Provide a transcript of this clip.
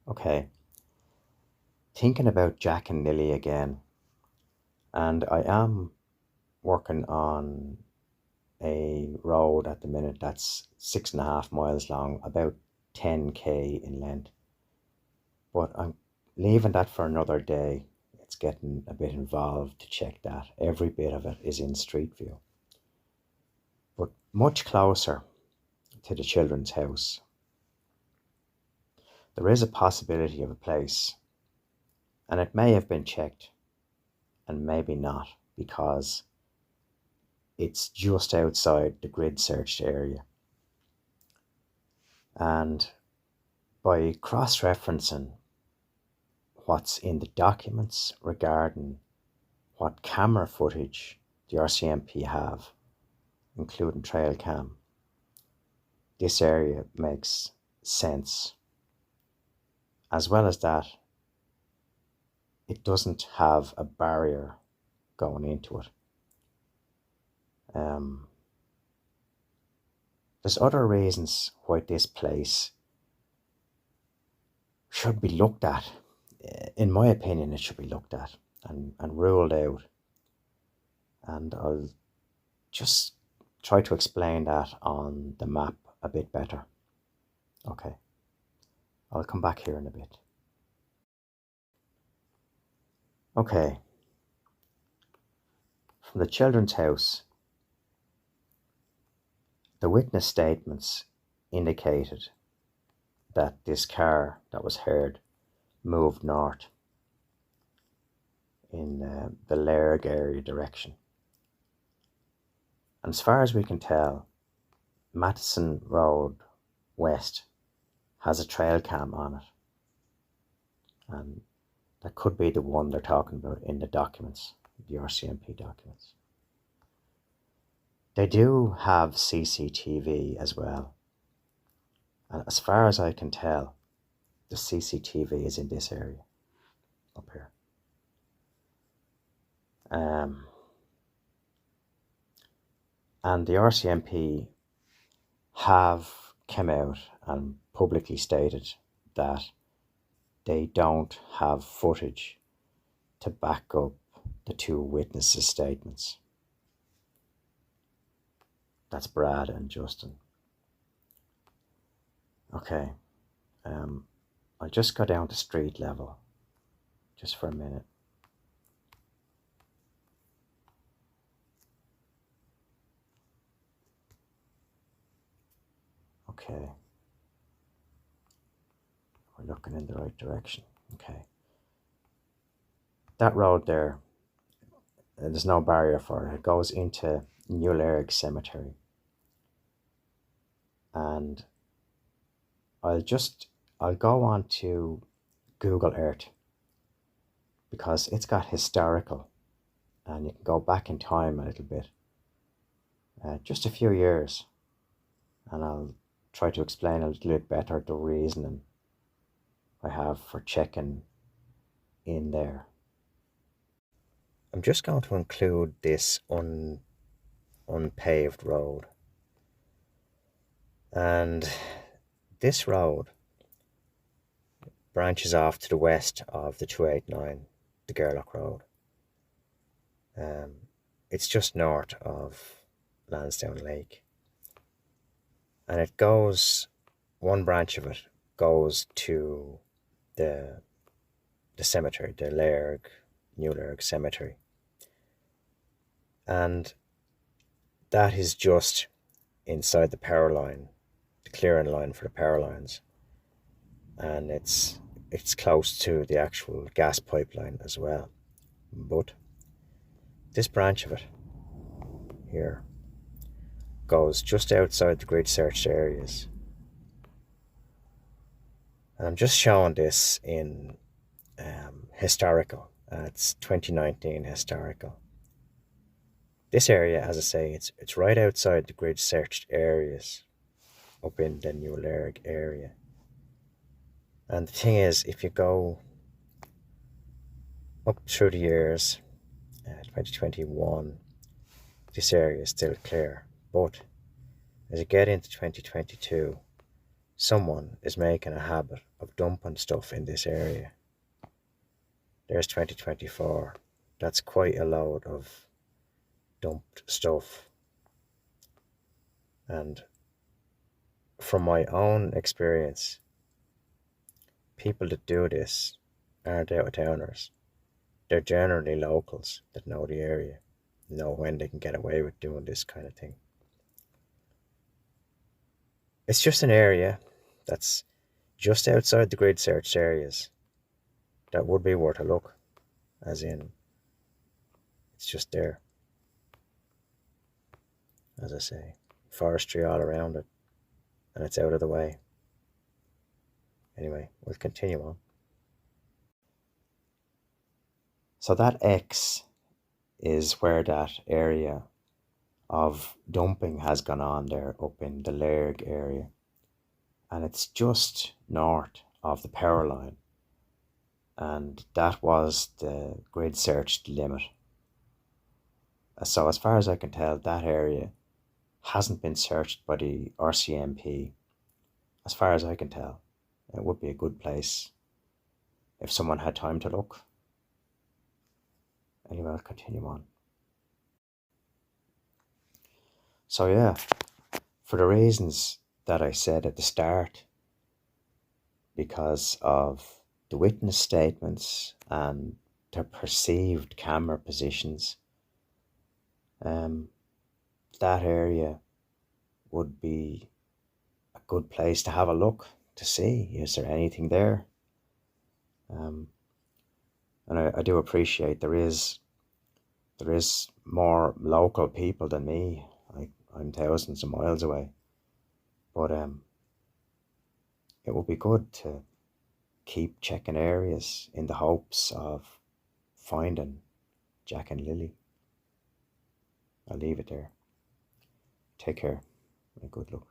Okay, thinking about Jack and Lily again, and I am working on a road at the minute that's 6.5 miles long, about 10k in length. But I'm leaving that for another day. It's getting a bit involved to check that. Every bit of it is in Street View. But much closer to the children's house, there is a possibility of a place, and it may have been checked and maybe not because it's just outside the grid searched area. And by cross referencing what's in the documents regarding what camera footage the RCMP have, including trail cam, this area makes sense. As well as that, it doesn't have a barrier going into it. Um, there's other reasons why this place should be looked at. In my opinion, it should be looked at and ruled out. And I'll just try to explain that on the map a bit better. Okay, I'll come back here in a bit. Okay, from the children's house, the witness statements indicated that this car that was heard moved north in the Lairg area direction. And as far as we can tell, Madison Road West has a trail cam on it. And that could be the one they're talking about in the documents, the RCMP documents. They do have CCTV as well. And as far as I can tell, the CCTV is in this area, up here. And the RCMP have come out and publicly stated that they don't have footage to back up the two witnesses' statements. That's Brad and Justin. Okay, I'll just go down to street level just for a minute. Okay, we're looking in the right direction. Okay, that road there, there's no barrier for it. It goes into New Lairg Cemetery. And I'll go on to Google Earth because it's got historical and you can go back in time a little bit, just a few years, and I'll try to explain a little bit better the reasoning I have for checking in there. I'm just going to include this unpaved road, and this road branches off to the west of the 289, the Gerlach Road. It's just north of Lansdowne Lake. And it goes, one branch of it goes to the cemetery, the Lairg, New Lairg Cemetery. And that is just inside the power line, the clearing line for the power lines. And it's close to the actual gas pipeline as well. But this branch of it here goes just outside the grid searched areas. And I'm just showing this in historical. It's 2019 historical. This area, as I say, it's right outside the grid searched areas up in the New Lairg area. And the thing is, if you go up through the years, 2021, this area is still clear. But as you get into 2022, someone is making a habit of dumping stuff in this area. There's 2024. That's quite a load of dumped stuff. And from my own experience, people that do this aren't out of towners. They're generally locals that know the area, know when they can get away with doing this kind of thing. It's just an area that's just outside the grid searched areas that would be worth a look, as in, it's just there, as I say, forestry all around it, and it's out of the way. Anyway, we'll continue on. So that X is where that area of dumping has gone on there up in the Lairg area. And it's just north of the power line. And that was the grid searched limit. So as far as I can tell, that area hasn't been searched by the RCMP. As far as I can tell, it would be a good place if someone had time to look. Anyway, I'll continue on. So yeah, for the reasons that I said at the start, because of the witness statements and their perceived camera positions, that area would be a good place to have a look to see, is there anything there? And I do appreciate there is more local people than me. I'm thousands of miles away, but it would be good to keep checking areas in the hopes of finding Jack and Lily. I'll leave it there. Take care and good luck.